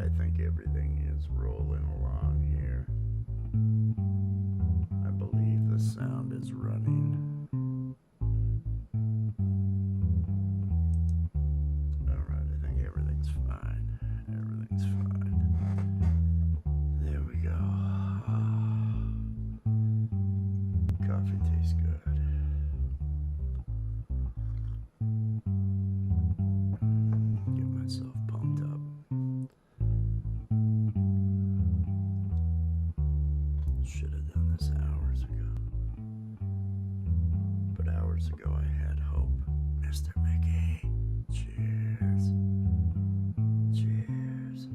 I think everything is rolling along here. I believe the sound is running. Alright, I think everything's fine. Everything's fine. There we go. Coffee tastes good. Get myself pumped up. Should have done this hours ago. But hours ago I had hope. Mr. Mickey. Cheers. Cheers.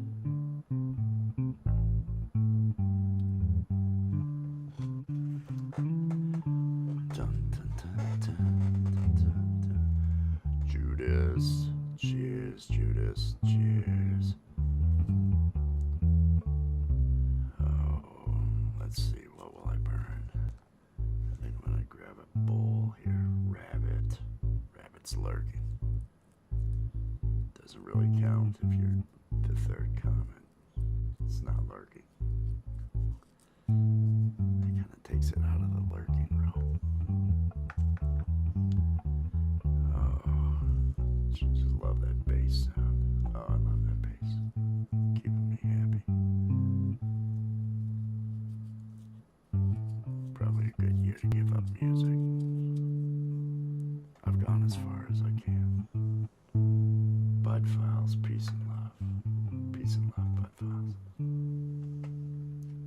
Dun, dun, dun, dun, dun, dun. Judas. Cheers, Judas. Cheers. Oh, let's see. What will I burn? I think when I grab a bowl here. Rabbit. Rabbit's lurking. Doesn't really count if you're the third comment. It's not lurking. It kind of takes it out of the lurking realm. Oh, just love that bass sound. Oh, I love that bass. Keeping me happy. Probably a good year to give up music. I've gone as far as I can. Bud Files, peace and love. Peace and love, Bud Files.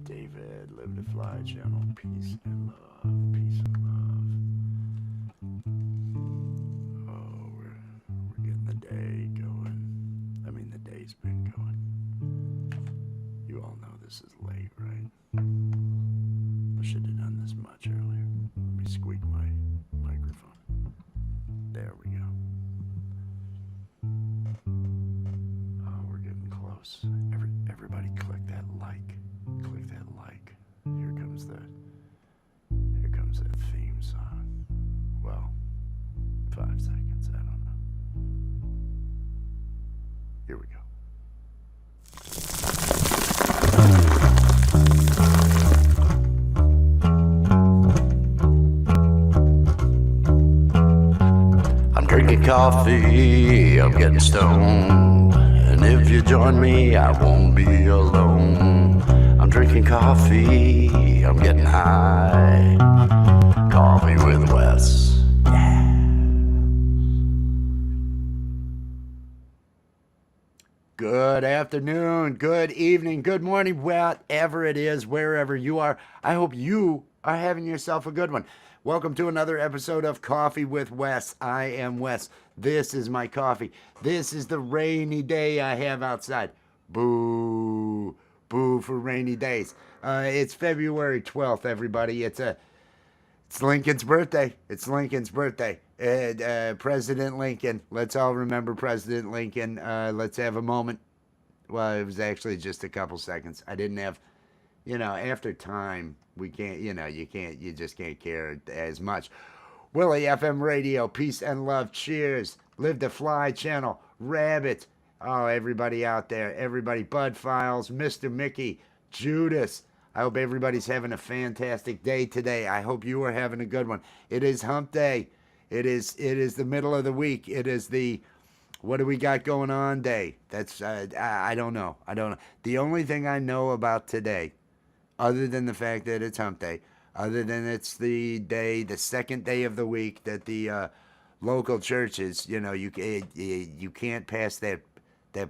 David, Live to Fly channel, peace and love, peace and love. Oh, we're getting the day going. I mean, the day's been going. You all know this is late, right? I should have done this much earlier. Let me squeak my microphone. There we go. Oh, we're getting close. Everybody click that like. Click that like. Here comes that theme song. Well, 5 seconds, I don't know. Here we go. I'm drinking coffee, I'm getting stoned. And if you join me, I won't be alone. I'm drinking coffee, I'm getting high. Coffee with Wes. Yeah. Good afternoon, good evening, good morning, whatever it is, wherever you are. I hope you are having yourself a good one. Welcome to another episode of Coffee with Wes. I am Wes. This is my coffee. This is the rainy day I have outside. Boo. Boo for rainy days. It's February 12th, everybody. It's Lincoln's birthday. It's Lincoln's birthday. President Lincoln. Let's all remember President Lincoln. Let's have a moment. Well, it was actually just a couple seconds. I didn't have, after time, we can't, you just can't care as much. Willie FM Radio, peace and love, cheers. Live to Fly channel, Rabbit. Oh, everybody out there, everybody, Bud Files, Mr. Mickey, Judas. I hope everybody's having a fantastic day today. I hope you are having a good one. It is Hump Day. It is the middle of the week. It is the what do we got going on day. That's I don't know. The only thing I know about today, other than the fact that it's Hump Day, other than it's the second day of the week that the local churches, you can't pass that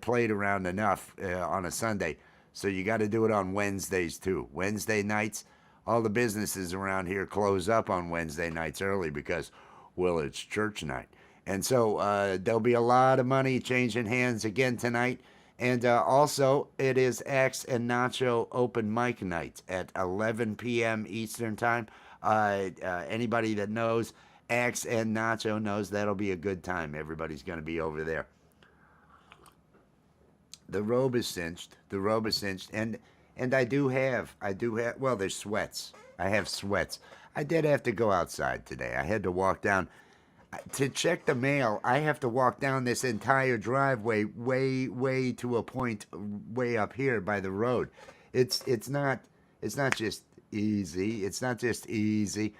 plate around enough on a Sunday. So you got to do it on Wednesdays too. Wednesday nights, all the businesses around here close up on Wednesday nights early because, well, it's church night. And so there'll be a lot of money changing hands again tonight. And also, it is Axe and Nacho open mic night at 11 p.m. Eastern time. Anybody that knows Axe and Nacho knows that'll be a good time. Everybody's going to be over there. The robe is cinched. And I do have, well, there's sweats. I have sweats. I did have to go outside today. I had to walk down. To check the mail, I have to walk down this entire driveway, way to a point way up here by the road. It's not just easy. It's not just easy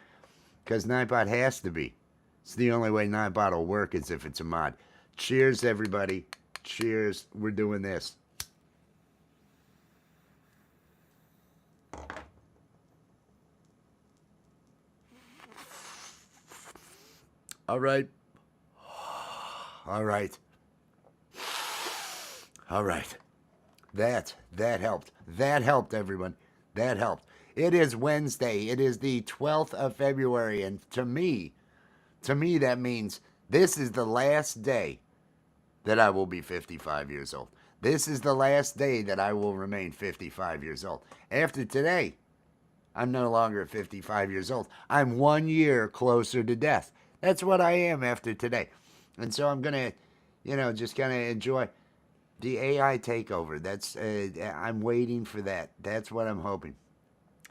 because Nightbot has to be. It's the only way Nightbot will work is if it's a mod. Cheers, everybody. Cheers. We're doing this. All right. All right. All right. That helped. That helped, everyone. That helped. It is Wednesday. It is the 12th of February, and to me that means this is the last day that I will be 55 years old. This is the last day that I will remain 55 years old. After today, I'm no longer 55 years old. I'm 1 year closer to death. That's what I am after today. And so I'm going to, just kind of enjoy the AI takeover. I'm waiting for that. That's what I'm hoping.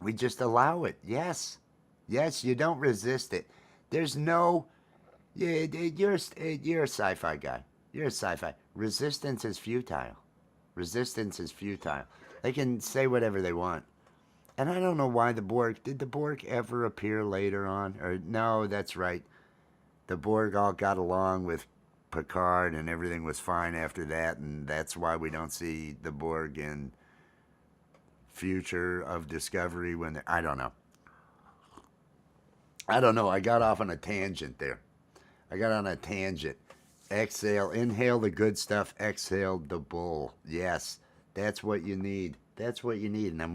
We just allow it. Yes. Yes, you don't resist it. There's no, you're a sci-fi guy. You're a sci-fi. Resistance is futile. Resistance is futile. They can say whatever they want. And I don't know why did the Borg ever appear later on? Or no, that's right. The Borg all got along with Picard and everything was fine after that, and that's why we don't see the Borg in Future of Discovery I don't know. I got off on a tangent there. I got on a tangent. Exhale, inhale the good stuff, exhale the bull. Yes, that's what you need. That's what you need. And I'm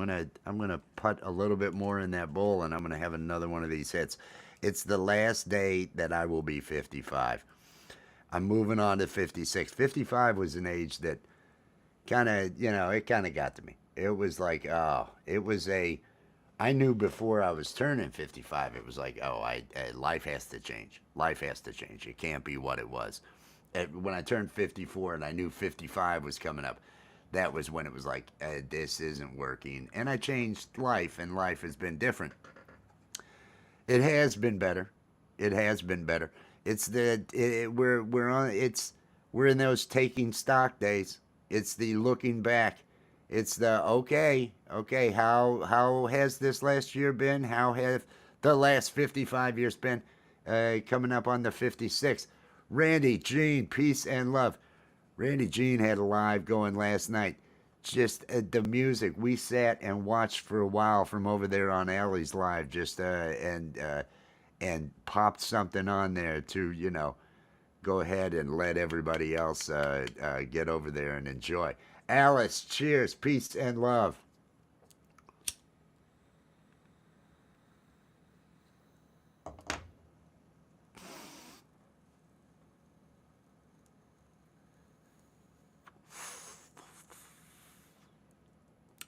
gonna put a little bit more in that bowl, and I'm gonna have another one of these hits. It's the last day that I will be 55. I'm moving on to 56. 55 was an age that kind of, it kind of got to me. It was like, I knew before I was turning 55, it was like, life has to change. Life has to change. It can't be what it was. When I turned 54 and I knew 55 was coming up, that was when it was like, this isn't working. And I changed life, and life has been different. It has been better. It has been better. We're in those taking stock days. It's the looking back. It's the okay. How has this last year been? How have the last 55 years been? Coming up on the 56. Randy, Gene, peace and love. Randy Gene had a live going last night. Just the music. We sat and watched for a while from over there on Allie's live. And popped something on there to go ahead and let everybody else get over there and enjoy. Alice, cheers, peace and love.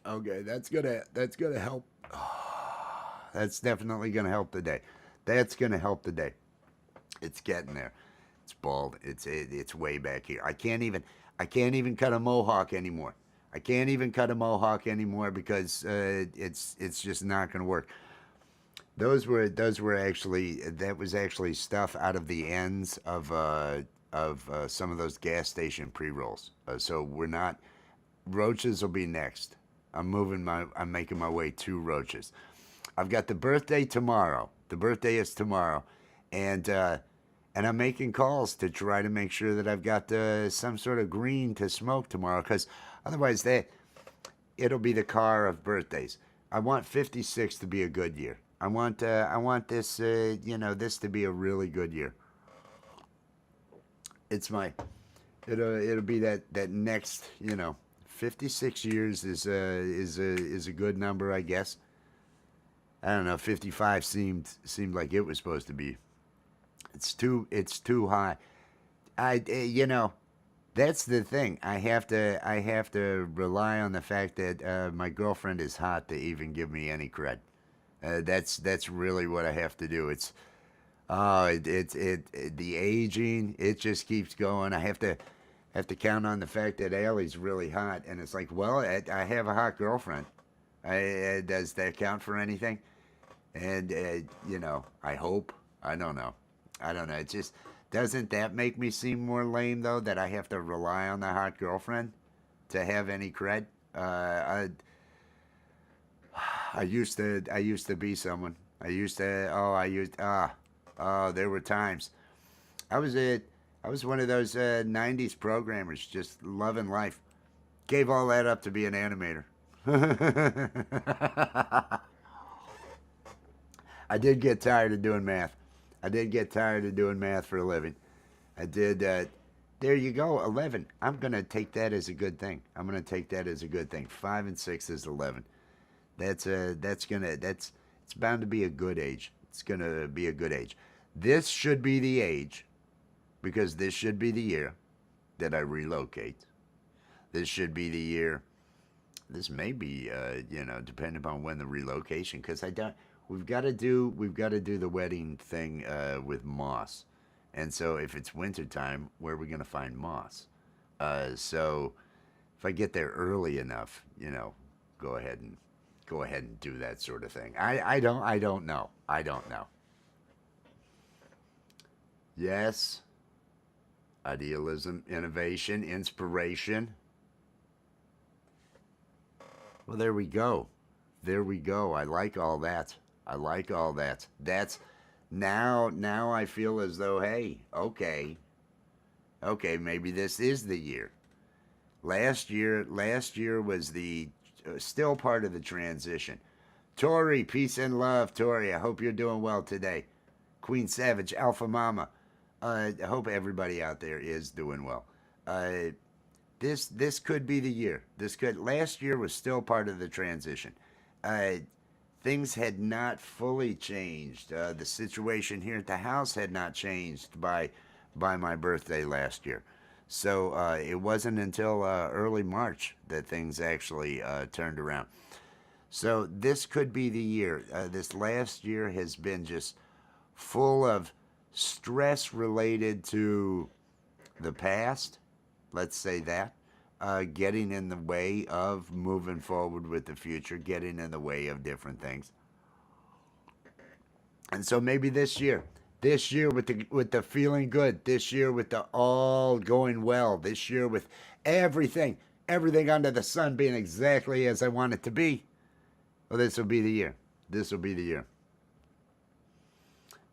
Okay, that's gonna help. That's definitely gonna help today. That's gonna help today. It's getting there. It's bald. It's way back here. I can't even cut a mohawk anymore. I can't even cut a mohawk anymore because it's just not gonna work. That was actually stuff out of the ends of some of those gas station pre rolls. So we're not. Roaches will be next. I'm making my way to roaches. I've got the birthday tomorrow. The birthday is tomorrow, and I'm making calls to try to make sure that I've got some sort of green to smoke tomorrow, because otherwise it'll be the car of birthdays. I want 56 to be a good year. I want this this to be a really good year. It'll be that next 56 years is a good number, I guess. I don't know. 55 seemed like it was supposed to be. It's too high. That's the thing. I have to rely on the fact that my girlfriend is hot to even give me any cred. That's really what I have to do. The aging. It just keeps going. I have to count on the fact that Allie's really hot, and it's like, well, I have a hot girlfriend. Does that count for anything? And I hope. I don't know. It's just Doesn't that make me seem more lame though? That I have to rely on the hot girlfriend to have any cred? I used to be someone. I used to. Oh, I used. Oh, there were times. I was a. I was one of those '90s programmers, just loving life. Gave all that up to be an animator. I did get tired of doing math. I did get tired of doing math for a living. I did. There you go, 11. I'm gonna take that as a good thing. I'm gonna take that as a good thing. 5 and 6 is 11. That's it's bound to be a good age. It's gonna be a good age. This should be the age because this should be the year that I relocate. This should be the year. This may be, depending upon when the relocation, because I don't. We've got to do the wedding thing with moss, and so if it's wintertime, where are we gonna find moss? So if I get there early enough, go ahead and do that sort of thing. I don't know. I don't know. Yes, idealism, innovation, inspiration. Well, there we go. There we go. I like all that. I like all that. That's now I feel as though, hey, okay, maybe this is the year. Last year was the still part of the transition. Tori, peace and love, Tori. I hope you're doing well today. Queen Savage, Alpha Mama. I hope everybody out there is doing well. Uh, this could be the year. This could last year was still part of the transition. Uh, Things had not fully changed. The situation here at the house had not changed by my birthday last year. So it wasn't until early March that things actually turned around. So this could be the year. This last year has been just full of stress related to the past, let's say that, getting in the way of moving forward with the future, getting in the way of different things. And so maybe this year with the feeling good, this year with the all going well, this year with everything under the sun being exactly as I want it to be. Well, this will be the year. This will be the year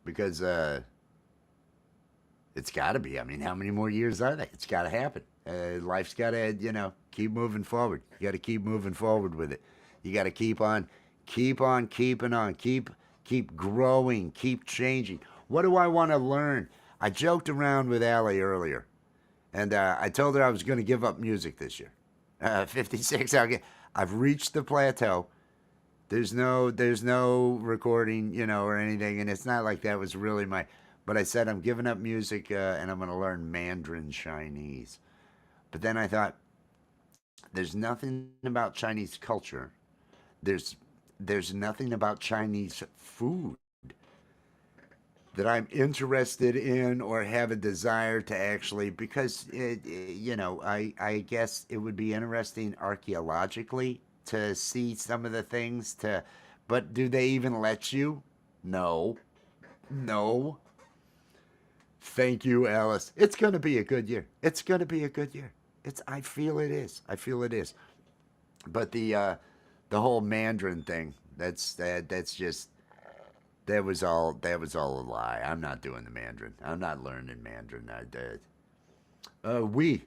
because it's got to be. I mean, how many more years are they? It's got to happen. Life's got to, keep moving forward. You got to keep moving forward with it. You got to keep on keeping on, keep growing, keep changing. What do I want to learn? I joked around with Allie earlier, and I told her I was going to give up music this year. 56. I've reached the plateau. There's no recording, or anything, and it's not like that was really my. But I said I'm giving up music and I'm going to learn Mandarin Chinese. But then I thought, there's nothing about Chinese culture. There's there's nothing about Chinese food that I'm interested in or have a desire to actually because I guess it would be interesting archaeologically to see some of the things to but do they even let you? No. No. Thank you, Alice. It's going to be a good year. It's going to be a good year. I feel it is. I feel it is. But the whole Mandarin thing, that's just that was all a lie. I'm not doing the Mandarin. I'm not learning Mandarin. I did. We.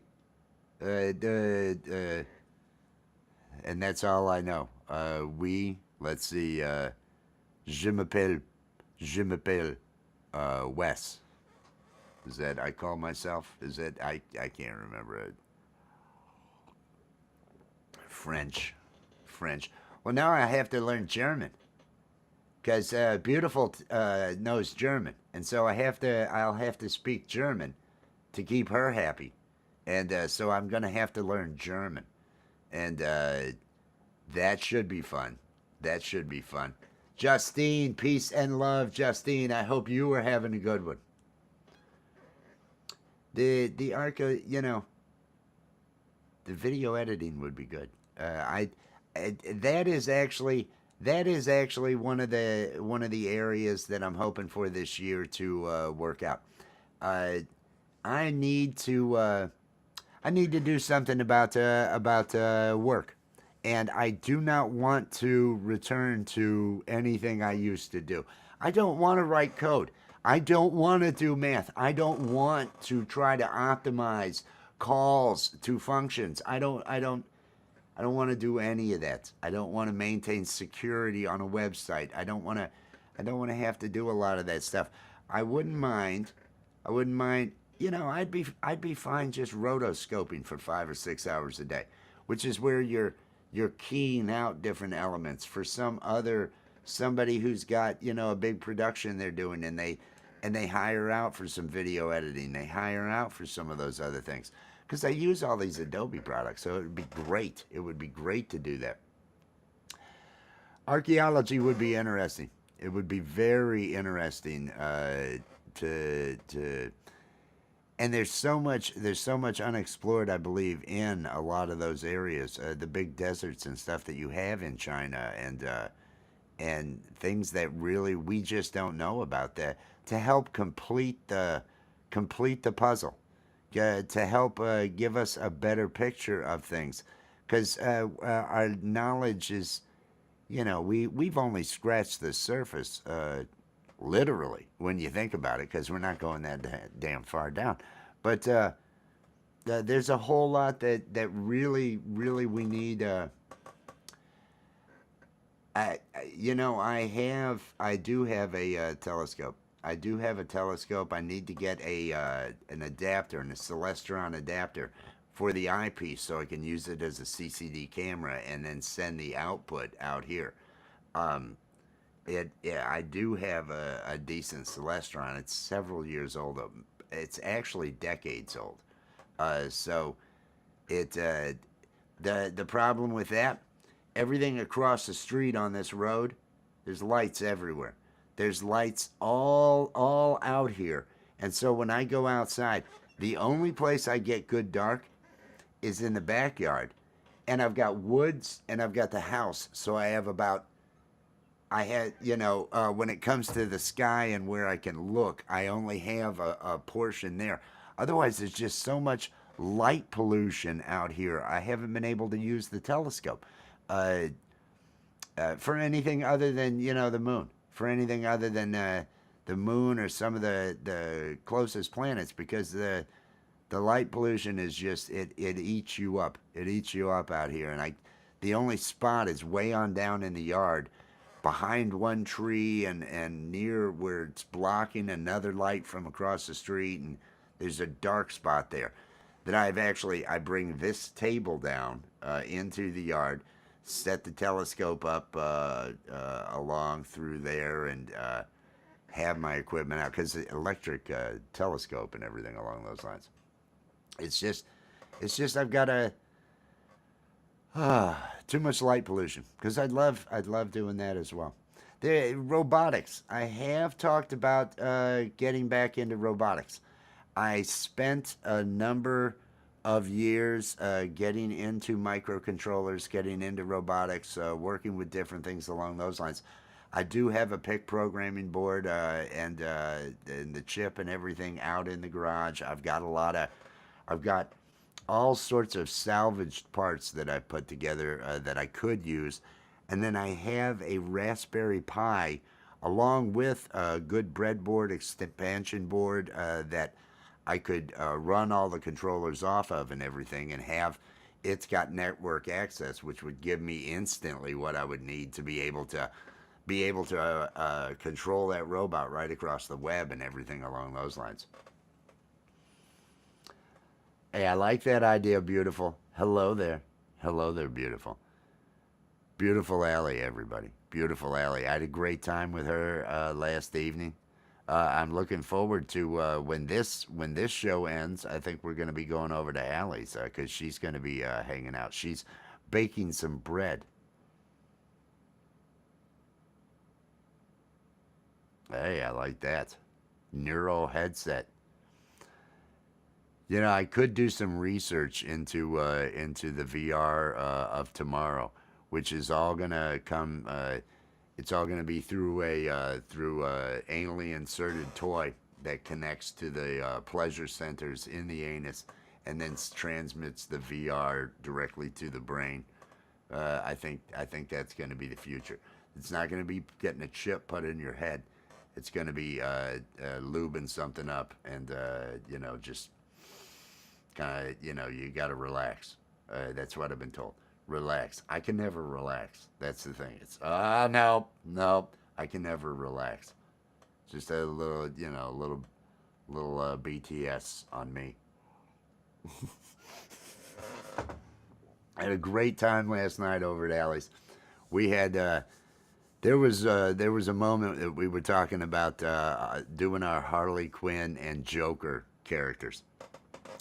And that's all I know. We. Let's see. Je m'appelle Wes. Is that I call myself? Is that I can't remember it. French. French. Well, now I have to learn German because beautiful knows German, and so I'll have to speak German to keep her happy, and so I'm gonna have to learn German, and that should be fun. That should be fun. Justine, peace and love, Justine. I hope you are having a good one. The Arca, the video editing would be good. That is actually one of the areas that I'm hoping for this year to work out. Uh, I need to I need to do something about work, and I do not want to return to anything I used to do. I don't want to write code. I don't want to do math. I don't want to try to optimize calls to functions. I don't want to do any of that. I don't want to maintain security on a website. I don't want to have to do a lot of that stuff. I wouldn't mind. I wouldn't mind. I'd be fine just rotoscoping for 5 or 6 hours a day, which is where you're keying out different elements for somebody who's got a big production they're doing, and they hire out for some video editing. They hire out for some of those other things because I use all these Adobe products, so it would be great. It would be great to do that. Archaeology would be interesting. It would be very interesting to and there's so much unexplored, I believe, in a lot of those areas, the big deserts and stuff that you have in China, and things that really we just don't know about, that to help complete the puzzle, to help give us a better picture of things, because our knowledge is, we've only scratched the surface, literally, when you think about it, because we're not going that damn far down. But there's a whole lot that really, really we need. I do have a telescope. I do have a telescope. I need to get an adapter, a Celestron adapter for the eyepiece, so I can use it as a CCD camera and then send the output out here. Um, yeah, I do have a decent Celestron. It's several years old. It's actually decades old. So it the problem with that, everything across the street on this road, there's lights everywhere. There's lights all out here. And so when I go outside, the only place I get good dark is in the backyard. And I've got woods and I've got the house. So I had, when it comes to the sky and where I can look, I only have a portion there. Otherwise, there's just so much light pollution out here. I haven't been able to use the telescope uh, for anything other than, the moon. For anything other than the moon or some of the closest planets, because the light pollution is just, it eats you up. It eats you up out here. And the only spot is way on down in the yard, behind one tree, and near where it's blocking another light from across the street, and there's a dark spot there that I bring this table down into the yard, set the telescope up along through there, and have my equipment out, because the electric telescope and everything along those lines. It's just I've got too much light pollution, because I'd love doing that as well. The robotics. I have talked about getting back into robotics. I spent a number of years getting into microcontrollers, getting into robotics, working with different things along those lines. I do have a PIC programming board and the chip and everything out in the garage. I've got all sorts of salvaged parts that I put together that I could use. And then I have a Raspberry Pi along with a good breadboard expansion board that I could run all the controllers off of and everything, and have it's got network access, which would give me instantly what I would need to be able to control that robot right across the web and everything along those lines. Hey, I like that idea, beautiful. Hello there. Hello there, beautiful. Beautiful Allie, everybody. Beautiful Allie. I had a great time with her last evening. I'm looking forward to when this show ends. I think we're going to be going over to Allie's because she's going to be hanging out. She's baking some bread. Hey, I like that. Neuro headset. I could do some research into the VR of tomorrow, which is all gonna come. It's all gonna be through a anally inserted toy that connects to the pleasure centers in the anus and then transmits the VR directly to the brain. I think that's going to be the future. It's not going to be getting a chip put in your head. It's going to be lubing something up and just kind of you got to relax. That's what I've been told. Relax. I can never relax. That's the thing. It's no. I can never relax. Just a little BTS on me. I had a great time last night over at Allie's. We had there was a moment that we were talking about doing our Harley Quinn and Joker characters,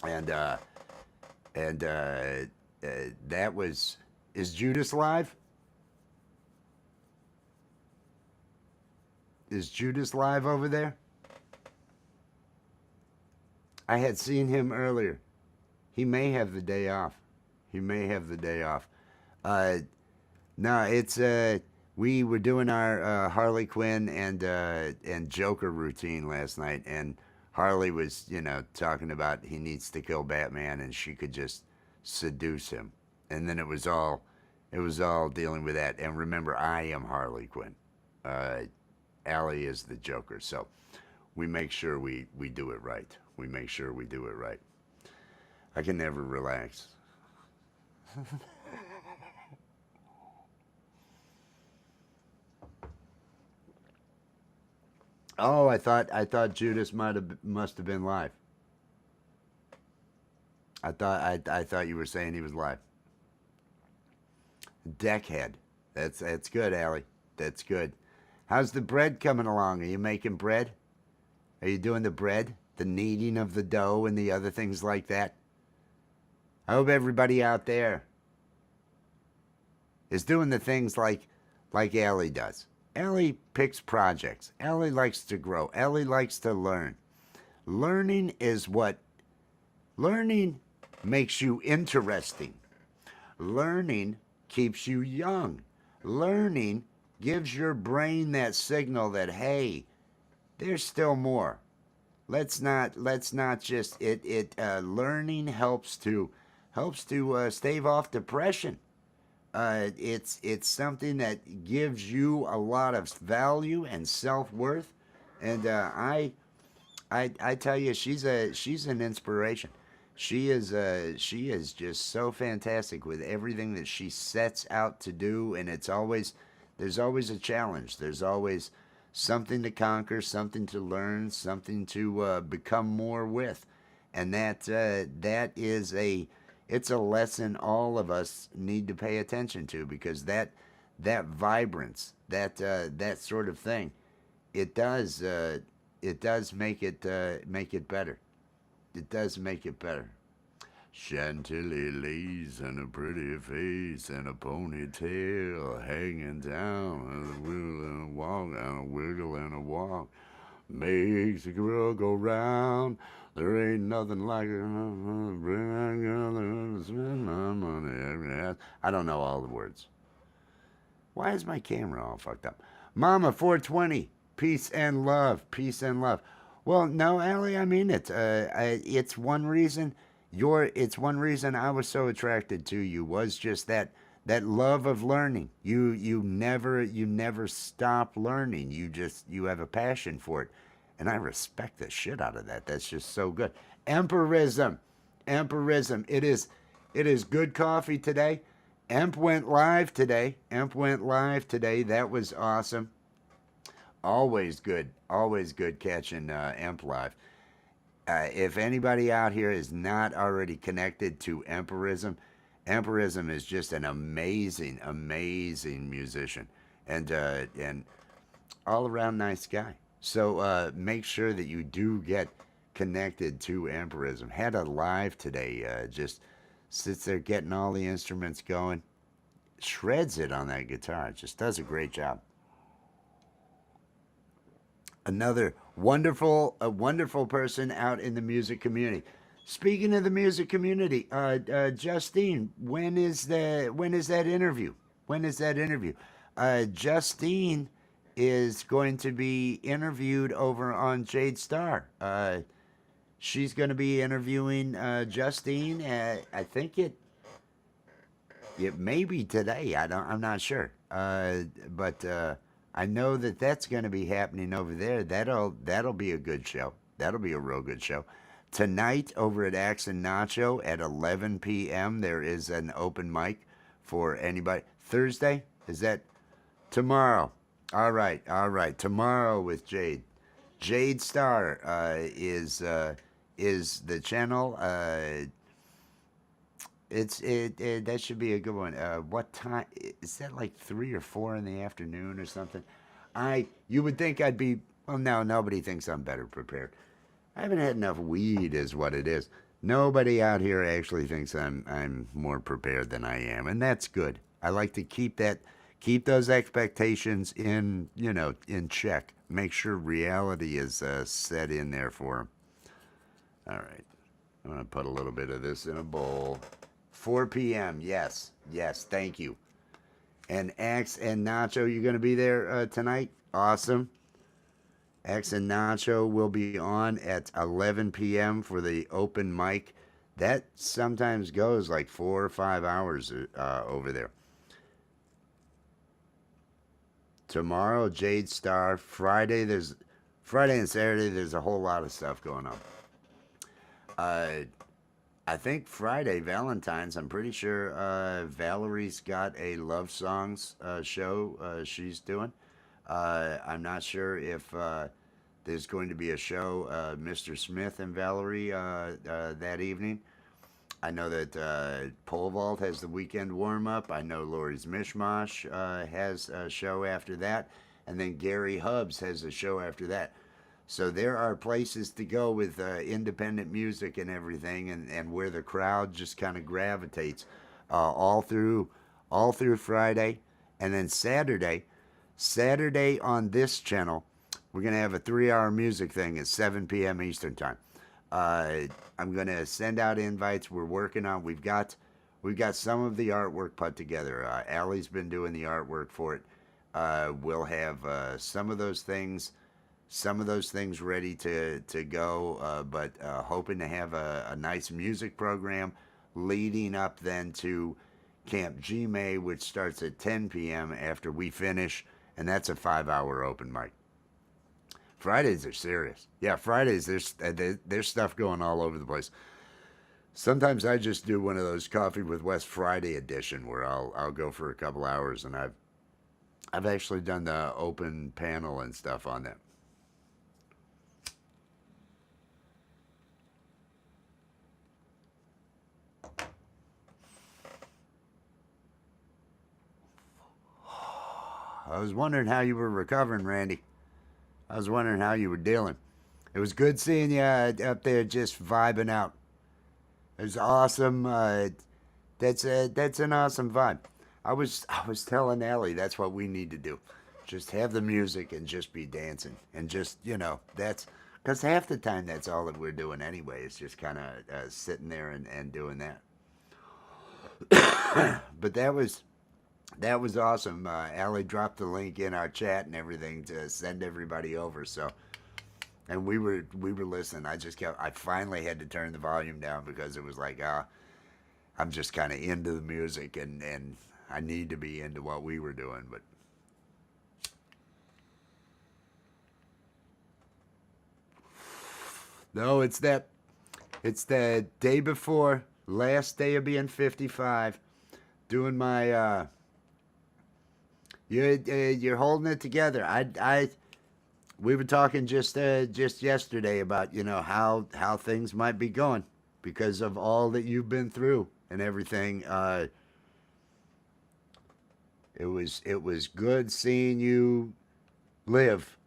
and that was, is Judas live? Is Judas live over there? I had seen him earlier. He may have the day off. He may have the day off. No, it's we were doing our Harley Quinn and Joker routine last night, and Harley was talking about he needs to kill Batman, and she could just seduce him, and then it was all dealing with that. And remember, I am Harley Quinn. Allie is the Joker, so we make sure we do it right. We make sure we do it right. I can never relax. Oh, I thought Judas must have been live. I thought you were saying he was live. Deckhead. That's good, Allie. That's good. How's the bread coming along? Are you making bread? Are you doing the bread? The kneading of the dough and the other things like that? I hope everybody out there is doing the things like Allie does. Allie picks projects. Allie likes to grow. Allie likes to learn. Learning makes you interesting. Learning keeps you young. Learning gives your brain that signal that, hey, there's still more. Let's not just learning helps to stave off depression. It's something that gives you a lot of value and self-worth, and I tell you, she's an inspiration. She is just so fantastic with everything that she sets out to do, and there's always a challenge. There's always something to conquer, something to learn, something to become more with, and that is it's a lesson all of us need to pay attention to, because that vibrance, that sort of thing, it does make it better. It does make it better. Chantilly lace and a pretty face and a ponytail hanging down and a wiggle and a walk and a wiggle and a walk makes a girl go round. There ain't nothing like it. Spend my money. I don't know all the words. Why is my camera all fucked up? Mama 420, peace and love, peace and love. Well, no, Allie, I mean it. It's one reason. It's one reason I was so attracted to you, was just that love of learning. You never stop learning. You have a passion for it, and I respect the shit out of that. That's just so good. Empirism. It is good coffee today. Emp went live today. That was awesome. Always good catching Emp live. If anybody out here is not already connected to Empirism is just an amazing musician, and all around nice guy. So make sure that you do get connected to Empirism. Had a live today. Just sits there getting all the instruments going, shreds it on that guitar. Just does a great job. Another wonderful person out in the music community. Speaking of the music community, Justine, when is that interview? Justine is going to be interviewed over on Jade Star. She's going to be interviewing Justine. I think it may be today. I'm not sure. But I know that that's going to be happening over there. That'll be a good show. That'll be a real good show. Tonight over at Axe and Nacho at 11 p.m. there is an open mic for anybody. Thursday, is that tomorrow? All right, all right. Tomorrow with Jade. Jade Star is the channel. It that should be a good one. What time is that? Like 3 or 4 in the afternoon or something? You would think I'd be. Well, no, nobody thinks I'm better prepared. I haven't had enough weed, is what it is. Nobody out here actually thinks I'm more prepared than I am, and that's good. I like to keep those expectations in check. Make sure reality is set in there for them. All right, I'm gonna put a little bit of this in a bowl. 4 p.m. Yes, yes, thank you. And Axe and Nacho, you're gonna be there tonight? Awesome. Axe and Nacho will be on at 11 p.m. for the open mic. That sometimes goes like 4 or 5 hours over there. Tomorrow, Jade Star. Friday and Saturday. There's a whole lot of stuff going on. I think Friday, Valentine's. I'm pretty sure Valerie's got a love songs show she's doing. I'm not sure if there's going to be a show, Mr. Smith and Valerie, that evening. I know that Pole Vault has the weekend warm up. I know Lori's Mishmash has a show after that. And then Gary Hubbs has a show after that. So there are places to go with independent music and everything, and where the crowd just kind of gravitates all through Friday. And then Saturday on this channel, we're going to have a 3-hour music thing at 7 p.m. Eastern Time. I'm going to send out invites. We're working on. We've got some of the artwork put together. Allie's been doing the artwork for it. We'll have some of those things ready to go, but hoping to have a nice music program leading up then to Camp G-May, which starts at 10 p.m. after we finish, and that's a 5-hour open mic. Fridays are serious. Yeah, Fridays, there's stuff going all over the place. Sometimes I just do one of those Coffee with Wes Friday edition where I'll go for a couple hours, and I've actually done the open panel and stuff on that. I was wondering how you were recovering, Randy. I was wondering how you were dealing. It was good seeing you up there just vibing out. It was awesome. That's an awesome vibe. I was telling Allie that's what we need to do. Just have the music and just be dancing and just that's because half the time that's all that we're doing anyway. It's just kind of sitting there and doing that. But that was awesome. Allie dropped the link in our chat and everything to send everybody over. So, and we were listening. I finally had to turn the volume down because it was like, I'm just kind of into the music and I need to be into what we were doing. But no, it's the day before, last day of being 55, doing my. You're holding it together. We were talking just yesterday about how things might be going because of all that you've been through and everything. It was good seeing you live.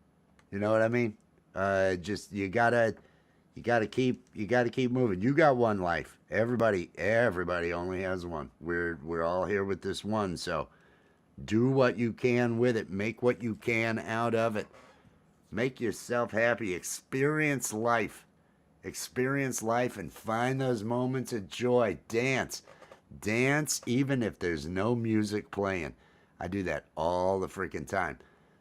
You know what I mean? Just you gotta keep moving. You got one life. Everybody only has one. We're all here with this one. So do what you can with it. Make what you can out of it. Make yourself happy. Experience life and find those moments of joy. Dance even if there's no music playing. I do that all the freaking time.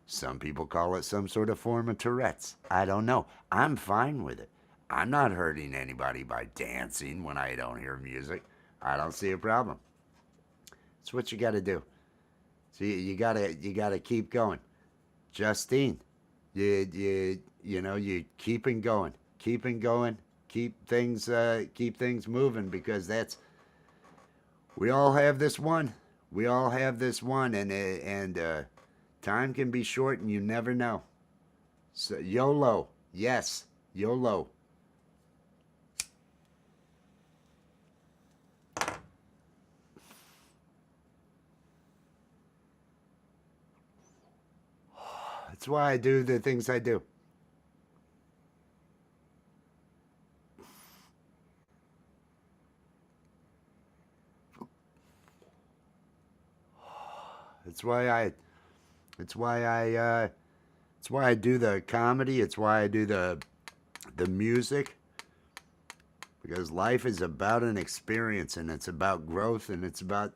Some people call it some sort of form of Tourette's. I don't know. I'm fine with it. I'm not hurting anybody by dancing when I don't hear music. I don't see a problem. It's what you got to do. So you gotta keep going. Justine, you keeping going, keep things moving, because that's, we all have this one. We all have this one, and time can be short, and you never know. So YOLO, yes, YOLO. That's why I do the things I do. That's why I. It's why I. It's why I do the comedy. It's why I do the music. Because life is about an experience, and it's about growth, and it's about,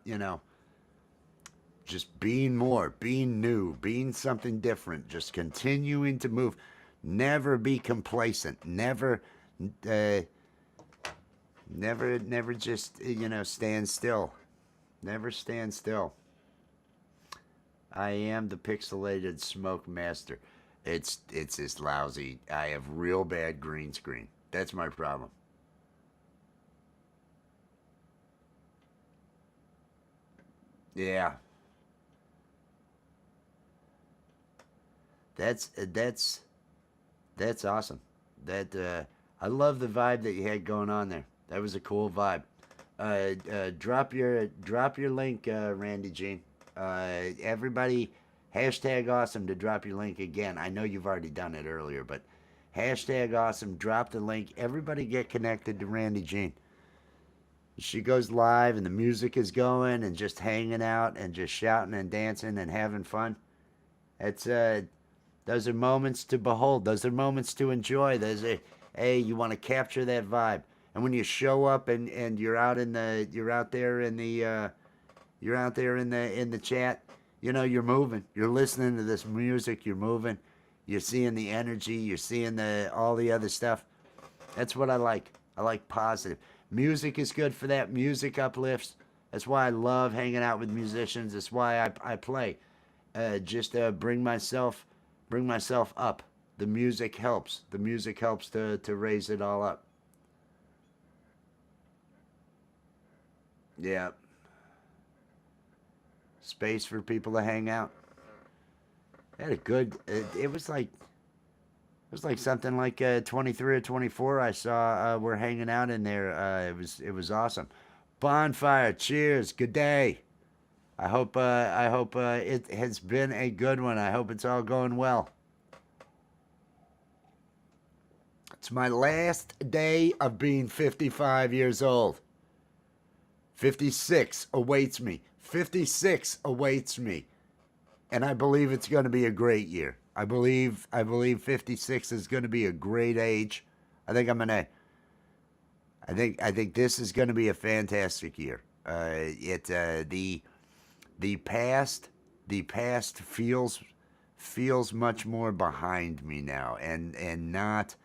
just being more, being new, being something different, just continuing to move. Never be complacent. Uh, never just, stand still. Never stand still. I am the pixelated smoke master. It's this lousy. I have real bad green screen. That's my problem. Yeah, that's uh, that's that's awesome. That I love the vibe that you had going on there. That was a cool vibe. Drop your link, Randy Jean. Everybody, hashtag awesome to drop your link again. I know you've already done it earlier, but hashtag awesome. Drop the link. Everybody get connected to Randy Jean. She goes live and the music is going and just hanging out and just shouting and dancing and having fun. It's those are moments to behold. Those are moments to enjoy. Those are, hey, you want to capture that vibe. And when you show up and you're out there in the you're out there in the chat, you're moving. You're listening to this music, you're moving. You're seeing the energy, you're seeing the all the other stuff. That's what I like. I like positive. Music is good for that. Music uplifts. That's why I love hanging out with musicians. That's why I play. Just bring myself up. The music helps. The music helps to raise it all up. Yeah. Space for people to hang out. Had a good. It was like something like 23 or 24. I saw we're hanging out in there. It was awesome. Bonfire. Cheers. Good day. I hope it has been a good one. I hope it's all going well. It's my last day of being 55 years old. 56 awaits me. 56 awaits me. And I believe it's going to be a great year. I believe 56 is going to be a great age. I think I'm going to I think this is going to be a fantastic year. It the past the past feels much more behind me now, and not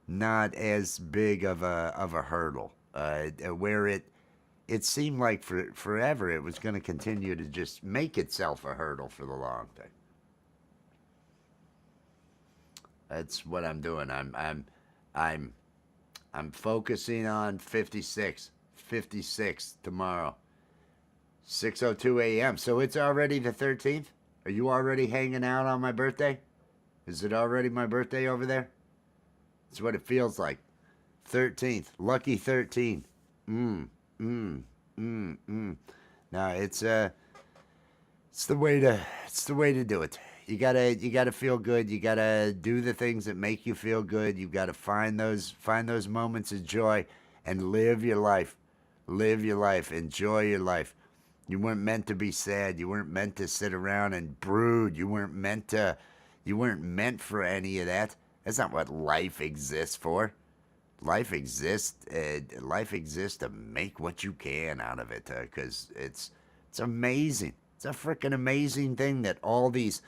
as big of a hurdle. Where it seemed like forever it was going to continue to just make itself a hurdle for the long time. That's what I'm doing. I'm I'm focusing on 56. 56 tomorrow. 6:02 a.m. So it's already the 13th? Are you already hanging out on my birthday? Is it already my birthday over there? It's what it feels like. 13th. Lucky 13. Mm, mm, mm. Now it's the way to do it. You gotta feel good. You gotta do the things that make you feel good. You gotta find those moments of joy and live your life. Live your life. Enjoy your life. You weren't meant to be sad. You weren't meant to sit around and brood. You weren't meant for any of that. That's not what life exists for. Life exists to make what you can out of it, because it's amazing. It's a freaking amazing thing that all these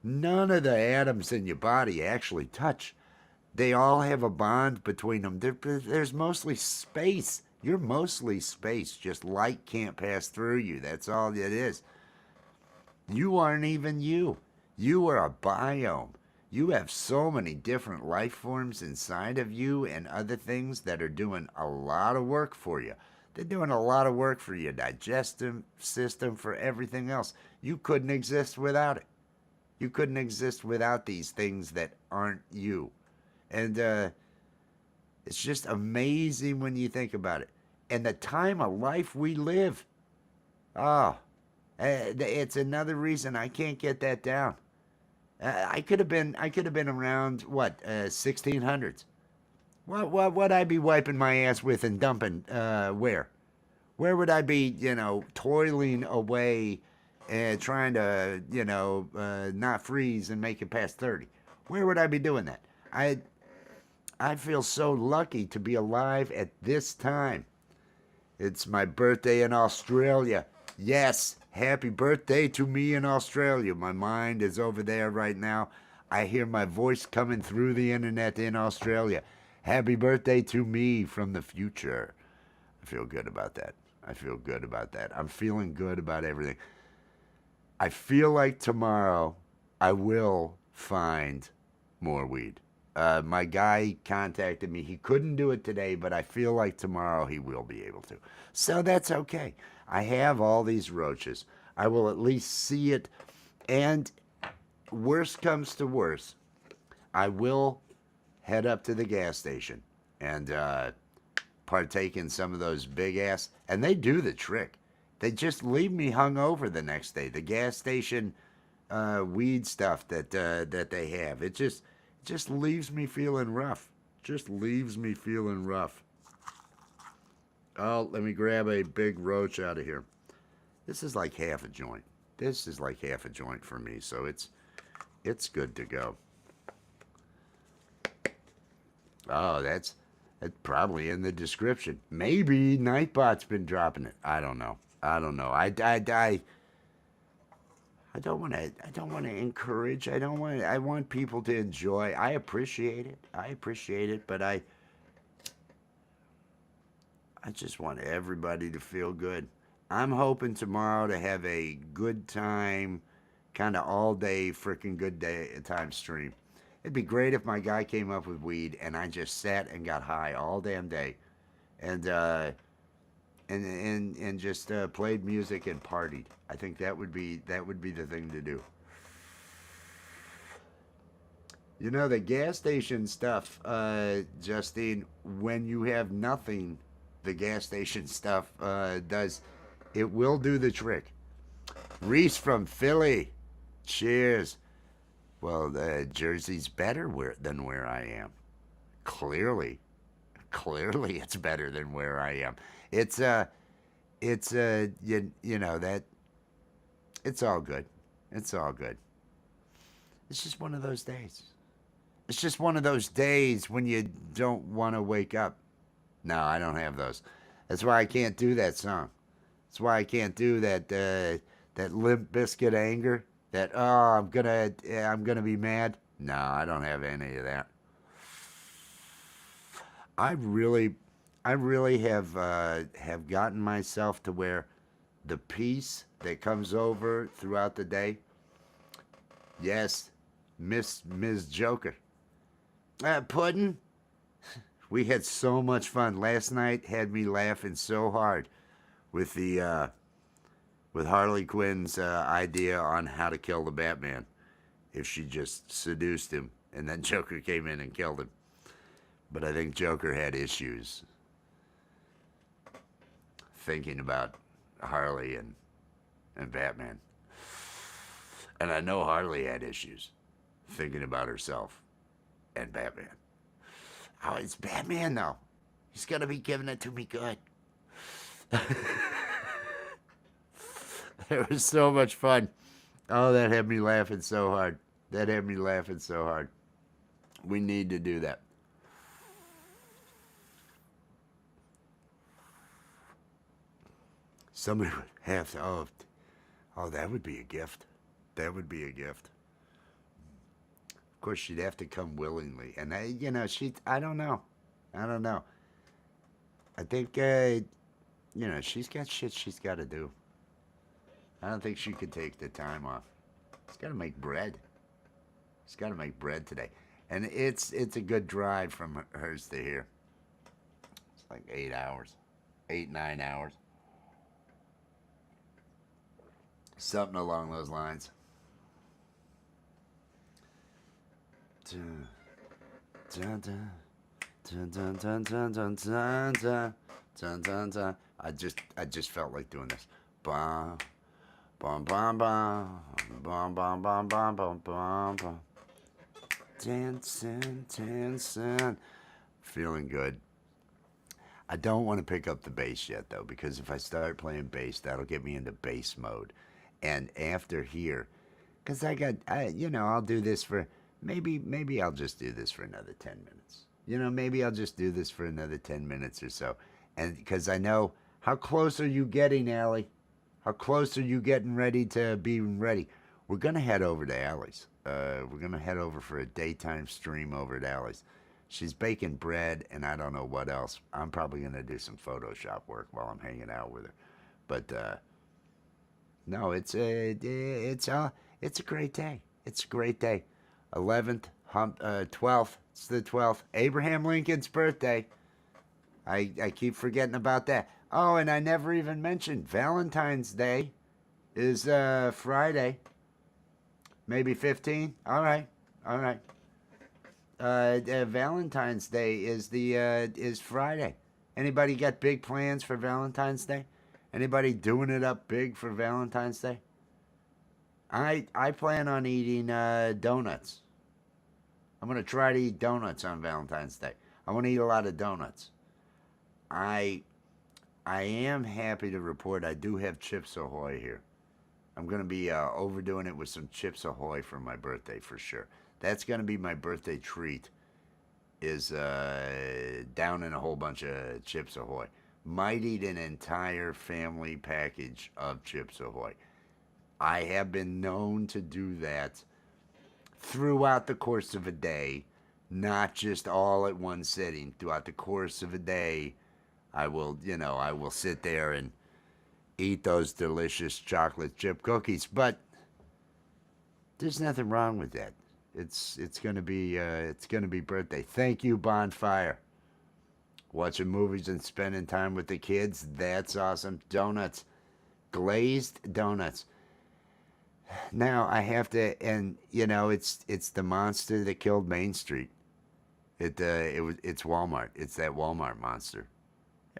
None of the atoms in your body actually touch. They all have a bond between them. There's mostly space. You're mostly space. Just light can't pass through you. That's all it is. You aren't even you. You are a biome. You have so many different life forms inside of you and other things that are doing a lot of work for you. They're doing a lot of work for your digestive system, for everything else. You couldn't exist without it. You couldn't exist without these things that aren't you. And it's just amazing when you think about it. And the time of life we live. Oh, it's another reason I can't get that down. I could have been around what 1600s. What would I be wiping my ass with and dumping where? Where would I be, toiling away and trying to, not freeze and make it past 30? Where would I be doing that? I feel so lucky to be alive at this time. It's my birthday in Australia. Yes, happy birthday to me in Australia. My mind is over there right now. I hear my voice coming through the internet in Australia. Happy birthday to me from the future. I feel good about that. I feel good about that. I'm feeling good about everything. I feel like tomorrow I will find more weed. My guy contacted me. He couldn't do it today, but I feel like tomorrow he will be able to. So that's okay. I have all these roaches. I will at least see it. And worst comes to worst, I will head up to the gas station and partake in some of those big ass. And they do the trick. They just leave me hungover the next day. The gas station weed stuff that they have. It just leaves me feeling rough. Just leaves me feeling rough. Oh, let me grab a big roach out of here. This is like half a joint. This is like half a joint for me, so it's good to go. Oh, that's probably in the description. Maybe Nightbot's been dropping it. I don't know. I don't want to. I don't want to encourage. I want people to enjoy. I appreciate it. But I just want everybody to feel good. I'm hoping tomorrow to have a good time, kind of all day, freaking good day time stream. It'd be great if my guy came up with weed and I just sat and got high all damn day, and just played music and partied. I think that would be the thing to do. You know, the gas station stuff, Justine, when you have nothing, the gas station stuff it will do the trick. Reese from Philly, cheers. Well, Jersey's better than where I am. Clearly, it's better than where I am. You know that it's all good. It's all good. It's just one of those days. It's just one of those days when you don't want to wake up. No, I don't have those. That's why I can't do that song. That's why I can't do that Limp Bizkit anger. That I'm gonna be mad. No, I don't have any of that. I really, I really have gotten myself to where the peace that comes over throughout the day. Yes, Ms. Joker. Puddin'. We had so much fun last night. Had me laughing so hard with the with Harley Quinn's idea on how to kill the Batman if she just seduced him, and then Joker came in and killed him. But I think Joker had issues thinking about Harley and Batman. And I know Harley had issues thinking about herself and Batman. Oh, it's Batman, though. He's going to be giving it to me good. It was so much fun. Oh, that had me laughing so hard. We need to do that. Somebody would have to. Oh, that would be a gift. That would be a gift. course, she'd have to come willingly, and I don't know, I don't know. I think she's got shit she's got to do. I don't think she could take the time off. She's got to make bread. She's got to make bread today, and it's a good drive from hers to here. It's like 8 hours, 8 9 hours, something along those lines. Dun, dun, dun, dun, dun, dun, dun, dun, dun, dun, dun, dun, dun. I just felt like doing this. Bum, bum, bum, bum, bum, bum, bum, bum, bum, bum, bum. Dancing, dancing. Feeling good. I don't want to pick up the bass yet, though, because if I start playing bass, that'll get me into bass mode. And after here, because I'll do this for, maybe I'll just do this for another 10 minutes. Maybe I'll just do this for another 10 minutes or so. And because I know, how close are you getting, Allie? How close are you getting ready to being ready? We're going to head over to Allie's. We're going to head over for a daytime stream over at Allie's. She's baking bread and I don't know what else. I'm probably going to do some Photoshop work while I'm hanging out with her. But no, it's a great day. It's a great day. 11th, Hump, 12th. It's the 12th. Abraham Lincoln's birthday. I keep forgetting about that. Oh, and I never even mentioned Valentine's Day is Friday. Maybe 15. All right. Valentine's Day is Friday. Anybody got big plans for Valentine's Day? Anybody doing it up big for Valentine's Day? I plan on eating donuts. I'm gonna try to eat donuts on Valentine's Day. I want to eat a lot of donuts. I am happy to report I do have Chips Ahoy here. I'm gonna be overdoing it with some Chips Ahoy for my birthday for sure. That's gonna be my birthday treat. Is down in a whole bunch of Chips Ahoy. Might eat an entire family package of Chips Ahoy. I have been known to do that throughout the course of a day, not just all at one sitting. Throughout the course of a day, I will sit there and eat those delicious chocolate chip cookies. But there's nothing wrong with that. It's gonna be birthday. Thank you, Bonfire. Watching movies and spending time with the kids. That's awesome. Donuts, glazed donuts. Now I have to, and it's the monster that killed Main Street. It's Walmart. It's that Walmart monster.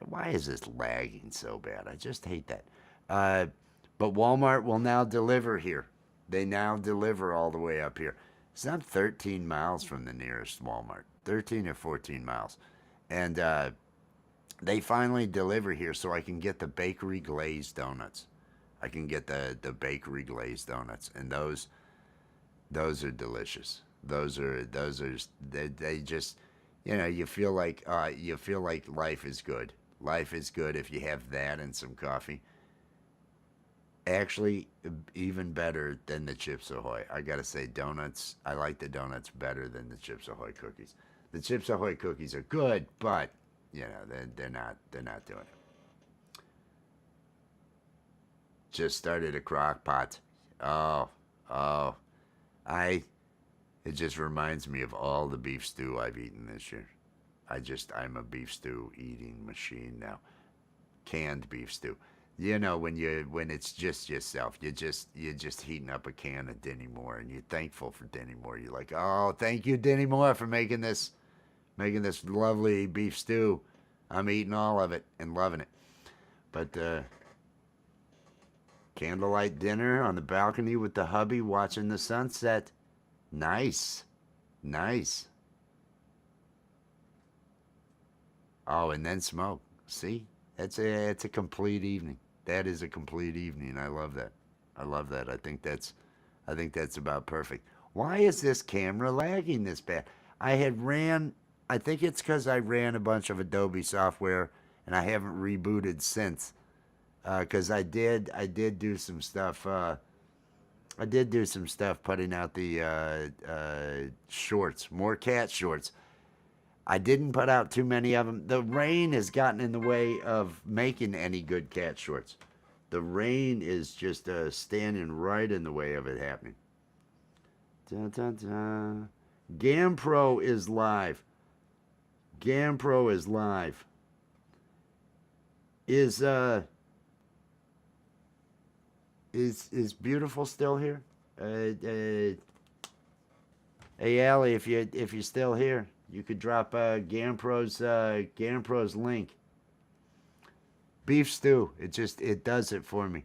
Why is this lagging so bad? I just hate that. But Walmart will now deliver here. They now deliver all the way up here. So I'm 13 miles from the nearest Walmart. 13 or 14 miles. And they finally deliver here so I can get the bakery glazed donuts. I can get the bakery glazed donuts. And those are delicious. Those are they just you feel like life is good. Life is good if you have that and some coffee. Actually, even better than the Chips Ahoy. I gotta say, donuts. I like the donuts better than the Chips Ahoy cookies. The Chips Ahoy cookies are good, but they're not doing it. Just started a crock pot. Oh, it just reminds me of all the beef stew I've eaten this year. I'm a beef stew eating machine now. Canned beef stew. When it's just yourself, you're just heating up a can of Denny Moore, and you're thankful for Denny Moore. You're like, oh, thank you, Denny Moore, for making this lovely beef stew. I'm eating all of it and loving it. But candlelight dinner on the balcony with the hubby, watching the sunset. Nice. Oh, and then smoke. See? It's a complete evening. That is a complete evening. I love that. I think that's about perfect. Why is this camera lagging this bad? I think it's because I ran a bunch of Adobe software and I haven't rebooted since. Because I did do some stuff I did do some stuff putting out the shorts, more cat shorts. I didn't put out too many of them. The rain has gotten in the way of making any good cat shorts. The rain is just standing right in the way of it happening. Dun, dun, dun. GamPro is live. GamPro is live. Is beautiful still here? Hey Allie, if you're still here, you could drop GamPro's link. Beef stew, it does it for me.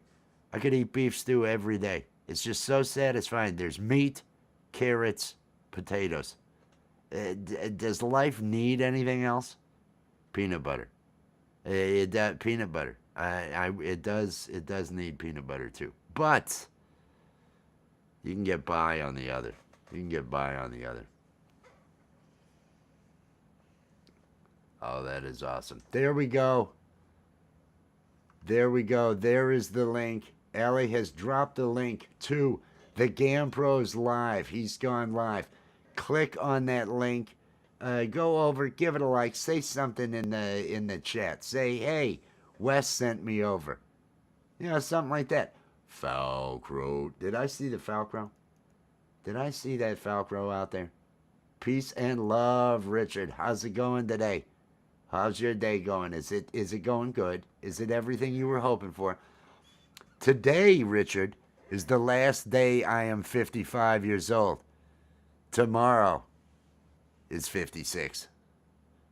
I could eat beef stew every day. It's just so satisfying. There's meat, carrots, potatoes. Does life need anything else? Peanut butter. Peanut butter. It does need peanut butter too. But you can get by on the other. You can get by on the other. Oh, that is awesome. There we go. There we go. There is the link. Allie has dropped the link to the GamPros live. He's gone live. Click on that link. Go over, give it a like, say something in the chat. Say, hey, Wes sent me over. You know, something like that. Falcrow. Did I see the Falcrow? Did I see that Falcrow out there? Peace and love, Richard. How's it going today? How's your day going? Is it going good? Is it everything you were hoping for? Today, Richard, is the last day I am 55 years old. Tomorrow is 56.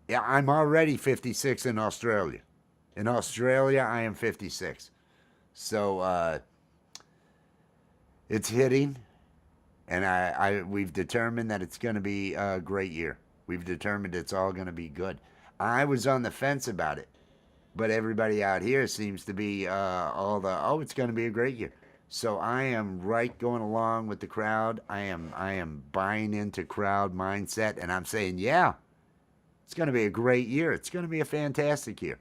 Yeah, I'm already 56 in Australia. In Australia, I am 56. So it's hitting, and we've determined that it's going to be a great year. We've determined it's all going to be good. I was on the fence about it, but everybody out here seems to be it's going to be a great year. So I am right going along with the crowd. I am buying into crowd mindset, and I'm saying, yeah, it's going to be a great year. It's going to be a fantastic year.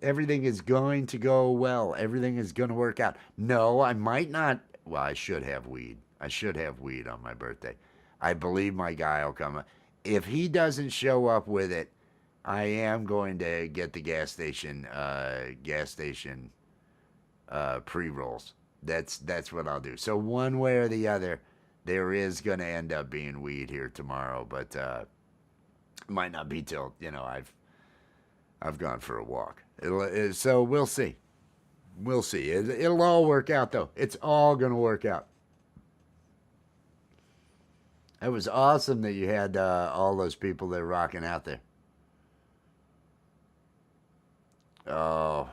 Everything is going to go well. Everything is going to work out. No, I might not. Well, I should have weed. I should have weed on my birthday. I believe my guy will come. If he doesn't show up with it, I am going to get the gas station pre-rolls. That's what I'll do. So one way or the other, there is going to end up being weed here tomorrow, but it might not be till I've gone for a walk. So we'll see. We'll see. It'll all work out though. It's all going to work out. It was awesome that you had all those people that are rocking out there. Oh,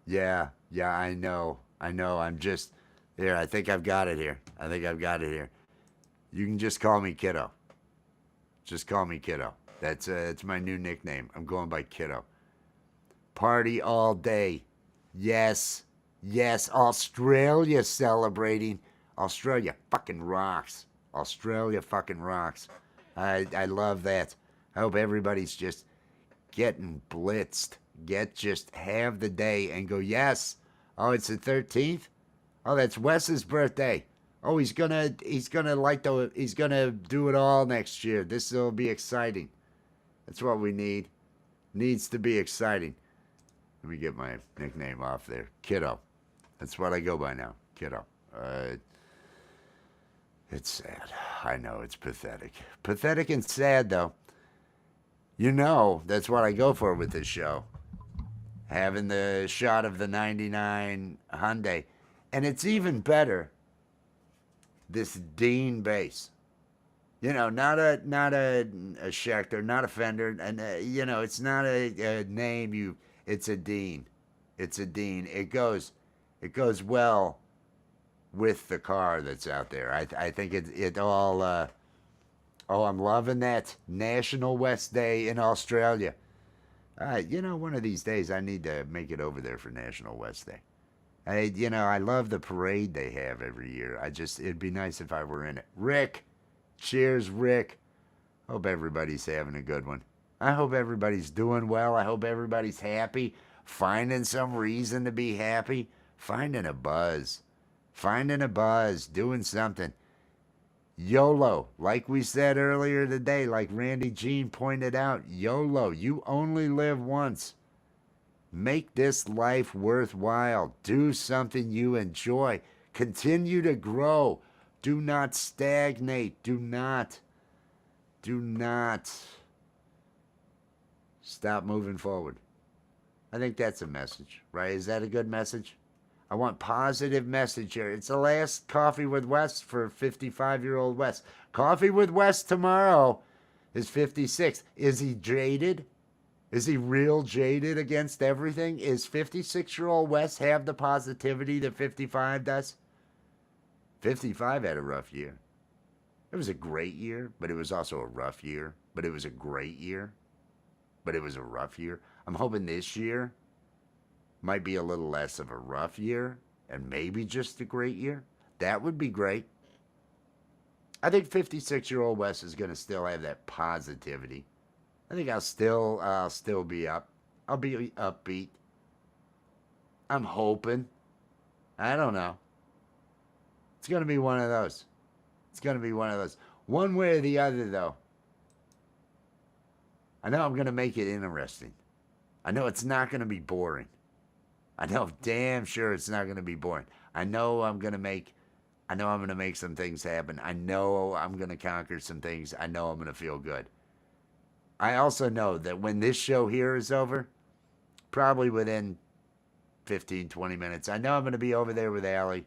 yeah, I know. I'm just here. I think I've got it here. You can just call me Kiddo. Just call me Kiddo. It's my new nickname. I'm going by Kiddo. Party all day. Yes. Australia celebrating. Australia fucking rocks. Australia fucking rocks. I love that. I hope everybody's just getting blitzed. Just have the day and go, yes. Oh, it's the 13th? Oh, that's Wes's birthday. Oh, he's gonna do it all next year. This will be exciting. That's what we need. Needs to be exciting. Let me get my nickname off there. Kiddo. That's what I go by now. Kiddo. It's sad. I know, it's pathetic. Pathetic and sad, though. You know, that's what I go for with this show. Having the shot of the 99 Hyundai. And it's even better, this Dean bass. You know, not a Schecter, not a Fender, and it's not a name it's a Dean. It's a Dean. It goes well with the car that's out there. I think it all I'm loving that. National West Day in Australia. One of these days I need to make it over there for National West Day. I love the parade they have every year. It'd be nice if I were in it. Rick, cheers, Rick. Hope everybody's having a good one. I hope everybody's doing well. I hope everybody's happy, finding some reason to be happy, finding a buzz, doing something. YOLO, like we said earlier today, like Randy Jean pointed out, YOLO, you only live once. Make this life worthwhile. Do something you enjoy. Continue to grow. Do not stagnate. Do not stop moving forward. I think that's a message, right? Is that a good message? I want positive message here. It's the last Coffee with Wes for 55-year-old Wes. Coffee with Wes tomorrow is 56. Is he jaded? Is he real jaded against everything? Is 56-year-old Wes have the positivity that 55 does? 55 had a rough year. It was a great year, but it was also a rough year. But it was a great year, but it was a rough year. I'm hoping this year might be a little less of a rough year and maybe just a great year. That would be great. I think 56-year-old Wes is going to still have that positivity. I think I'll still be up. I'll be upbeat. I'm hoping. I don't know. It's going to be one of those. One way or the other, though. I know I'm going to make it interesting. I know it's not going to be boring. I know damn sure it's not going to be boring. I know I'm going to make some things happen. I know I'm going to conquer some things. I know I'm going to feel good. I also know that when this show here is over, probably within 15, 20 minutes, I know I'm going to be over there with Allie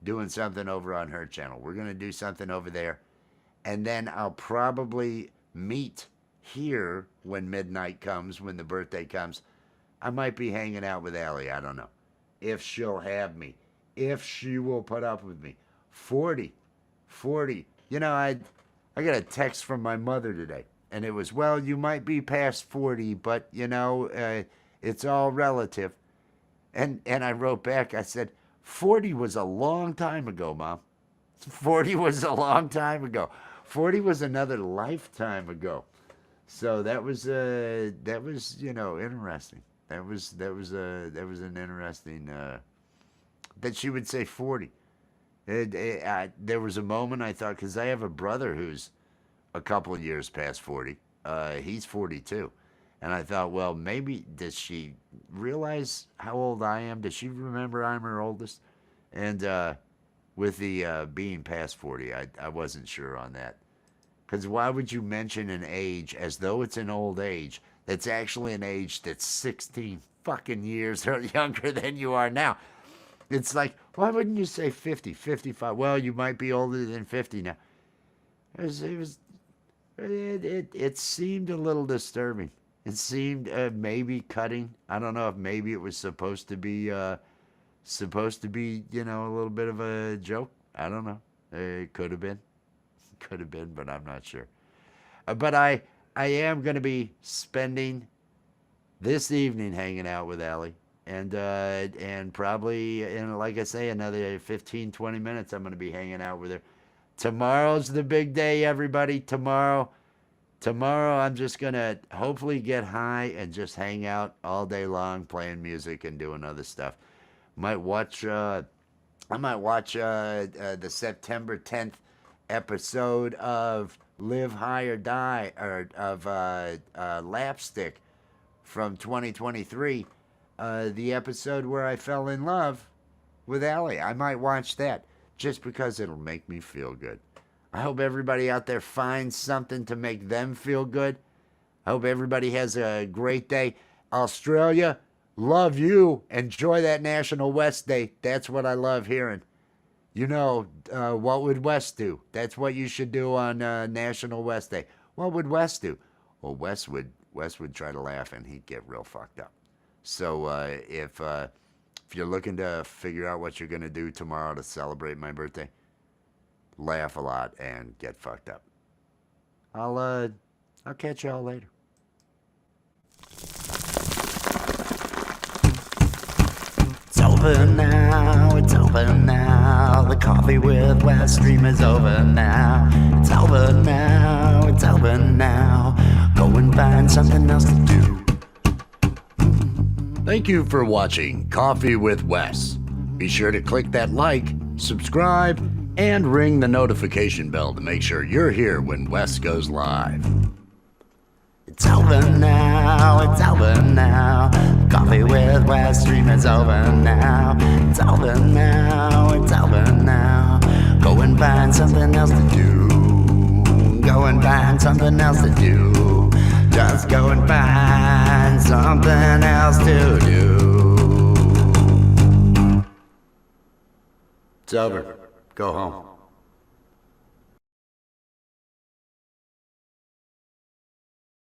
doing something over on her channel. We're going to do something over there. And then I'll probably meet here when midnight comes, when the birthday comes. I might be hanging out with Allie. I don't know. If she'll have me. If she will put up with me. 40. You know, I got a text from my mother today. And it was, well, you might be past 40, but, you know, it's all relative. And I wrote back, I said, 40 was a long time ago, Mom. 40 was a long time ago. 40 was another lifetime ago. So that was you know, interesting. That was an interesting that she would say 40. There was a moment I thought, because I have a brother who's a couple of years past 40. He's 42. And I thought, well, maybe, does she realize how old I am? Does she remember I'm her oldest? And with the being past 40, I wasn't sure on that. Because why would you mention an age as though it's an old age that's actually an age that's 16 fucking years younger than you are now? It's like, why wouldn't you say 50, 55? Well, you might be older than 50 now. It seemed a little disturbing. It seemed maybe cutting. I don't know if maybe it was supposed to be, you know, a little bit of a joke. I don't know. It could have been. But I'm not sure. But I am going to be spending this evening hanging out with Allie. And probably, in, like I say, another 15, 20 minutes, I'm going to be hanging out with her. Tomorrow's the big day, everybody. Tomorrow, I'm just going to hopefully get high and just hang out all day long, playing music and doing other stuff. I might watch the September 10th episode of Live High or Die, or of Lapstick from 2023. The episode where I fell in love with Allie. I might watch that just because it'll make me feel good. I hope everybody out there finds something to make them feel good. I hope everybody has a great day. Australia, love you. Enjoy that National West Day. That's what I love hearing. You know, what would Wes do? That's what you should do on National West Day. What would Wes do? Well, Wes would try to laugh and he'd get real fucked up. So if you're looking to figure out what you're going to do tomorrow to celebrate my birthday, laugh a lot and get fucked up. I'll catch y'all later. It's over now, it's over now. The Coffee with Wes stream is over now. It's over now, it's over now. Go and find something else to do. Thank you for watching Coffee with Wes. Be sure to click that like, subscribe, and ring the notification bell to make sure you're here when Wes goes live. It's over now, it's over now. Coffee with Wes stream is over now. It's over now, it's over now. Go and find something else to do. Go and find something else to do. Just go and find something else to do. It's over. Go home.